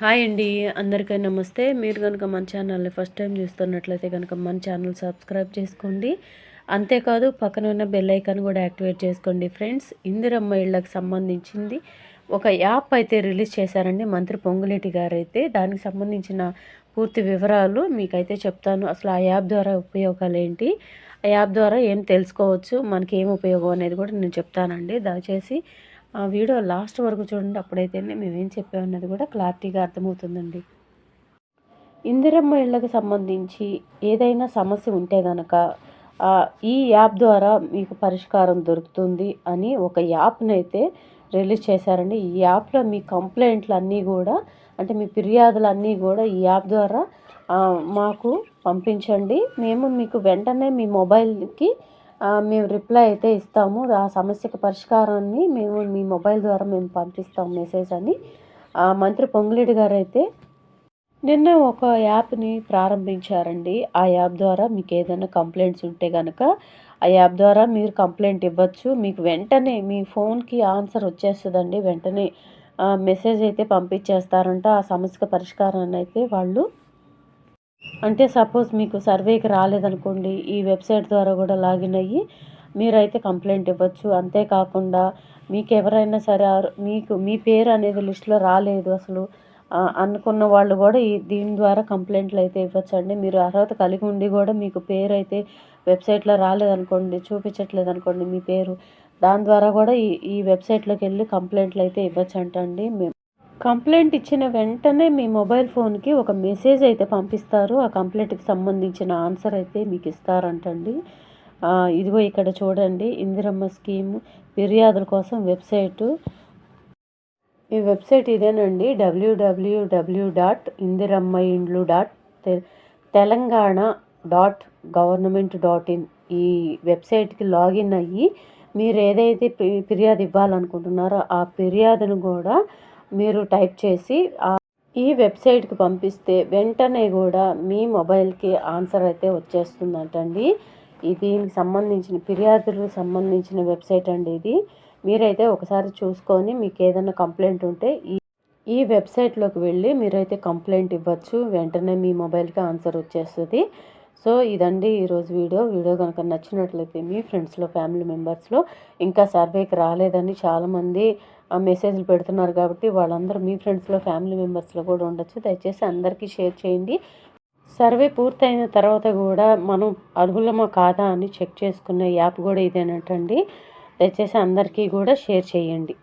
Hi అండి. అందరికీ నమస్తే. మీరు కనుక మన ఛానల్ని ఫస్ట్ టైం చూస్తున్నట్లయితే కనుక మన ఛానల్ సబ్స్క్రైబ్ చేసుకోండి. అంతేకాదు పక్కన ఉన్న బెల్ ఐకాన్ కూడా యాక్టివేట్ చేసుకోండి. ఫ్రెండ్స్, ఇందిరమ్మ ఇళ్ళకి సంబంధించింది ఒక యాప్ అయితే రిలీజ్ చేశారండి మంత్రి పొంగులేటి గారు అయితే. దానికి సంబంధించిన పూర్తి వివరాలు మీకైతే చెప్తాను. అసలు ఆ యాప్ ద్వారా ఉపయోగాలు ఏంటి, ఆ యాప్ ద్వారా ఏం తెలుసుకోవచ్చు, మనకి ఏం ఉపయోగం అనేది కూడా నేను చెప్తానండి. దయచేసి ఆ వీడియో లాస్ట్ వరకు చూడండి. అప్పుడైతేనే మేమేం చెప్పామన్నది కూడా క్లారిటీగా అర్థమవుతుందండి. ఇందిరమ్మ ఇళ్ళకి సంబంధించి ఏదైనా సమస్య ఉంటే గనక ఈ యాప్ ద్వారా మీకు పరిష్కారం దొరుకుతుంది అని ఒక యాప్నైతే రిలీజ్ చేశారండి. ఈ యాప్లో మీ కంప్లైంట్లు అన్నీ కూడా, అంటే మీ ఫిర్యాదులన్నీ కూడా ఈ యాప్ ద్వారా మాకు పంపించండి. మేము మీకు వెంటనే మీ మొబైల్కి మేము రిప్లై అయితే ఇస్తాము. ఆ సమస్యకు పరిష్కారాన్ని మేము మీ మొబైల్ ద్వారా మేము పంపిస్తాం మెసేజ్ అని మంత్రి పొంగులేటి గారైతే నిన్న ఒక యాప్ని ప్రారంభించారండి. ఆ యాప్ ద్వారా మీకు ఏదైనా కంప్లైంట్స్ ఉంటే కనుక ఆ యాప్ ద్వారా మీరు కంప్లైంట్ ఇవ్వచ్చు. మీకు వెంటనే మీ ఫోన్కి ఆన్సర్ వచ్చేస్తుందండి. వెంటనే మెసేజ్ అయితే పంపించేస్తారంట. ఆ సమస్యకు పరిష్కారాన్ని అయితే వాళ్ళు, అంటే సపోజ్ మీకు సర్వేకి రాలేదనుకోండి, ఈ వెబ్సైట్ ద్వారా కూడా లాగిన్ అయ్యి మీరైతే కంప్లైంట్ ఇవ్వచ్చు. అంతేకాకుండా మీకు ఎవరైనా సరే మీకు మీ పేరు అనేది లిస్టులో రాలేదు అసలు అనుకున్న వాళ్ళు కూడా దీని ద్వారా కంప్లైంట్లు అయితే ఇవ్వచ్చండి. మీరు అర్హత కలిగి ఉండి కూడా మీకు పేరు అయితే వెబ్సైట్లో రాలేదనుకోండి, చూపించట్లేదనుకోండి మీ పేరు, దాని ద్వారా కూడా ఈ వెబ్సైట్లోకి వెళ్ళి కంప్లైంట్లు అయితే ఇవ్వచ్చంటండి. కంప్లైంట్ ఇచ్చిన వెంటనే మీ మొబైల్ ఫోన్కి ఒక మెసేజ్ అయితే పంపిస్తారు. ఆ కంప్లైంట్కి సంబంధించిన ఆన్సర్ అయితే మీకు ఇస్తారంటండి. ఇదిగో ఇక్కడ చూడండి, ఇందిరమ్మ స్కీమ్ ఫిర్యాదుల కోసం వెబ్సైటు. ఈ వెబ్సైట్ ఇదేనండి, www.indirammainడ్లు.telangaana.government.in. ఈ వెబ్సైట్కి లాగిన్ అయ్యి మీరు ఏదైతే ఫిర్యాదు ఇవ్వాలనుకుంటున్నారో ఆ ఫిర్యాదును కూడా మీరు టైప్ చేసి ఈ వెబ్సైట్కి పంపిస్తే వెంటనే కూడా మీ మొబైల్కి ఆన్సర్ అయితే వచ్చేస్తుందంటండి. దీనికి సంబంధించిన ఫిర్యాదులకు సంబంధించిన వెబ్సైట్ అండి ఇది. మీరైతే ఒకసారి చూసుకొని మీకు ఏదైనా కంప్లైంట్ ఉంటే ఈ వెబ్సైట్లోకి వెళ్ళి మీరైతే కంప్లైంట్ ఇవ్వచ్చు. వెంటనే మీ మొబైల్కి ఆన్సర్ వచ్చేస్తుంది. సో ఇదండి ఈరోజు వీడియో కనుక నచ్చినట్లయితే మీ ఫ్రెండ్స్లో, ఫ్యామిలీ మెంబర్స్లో ఇంకా సర్వేకి రాలేదని చాలామంది మెసేజ్లు పెడుతున్నారు కాబట్టి వాళ్ళందరూ మీ ఫ్రెండ్స్లో, ఫ్యామిలీ మెంబర్స్లో కూడా ఉండొచ్చు. దయచేసి అందరికీ షేర్ చేయండి. సర్వే పూర్తయిన తర్వాత కూడా మనం అర్హులమా కాదా అని చెక్ చేసుకునే యాప్ కూడా ఇదేనటండి. దయచేసి అందరికీ కూడా షేర్ చేయండి.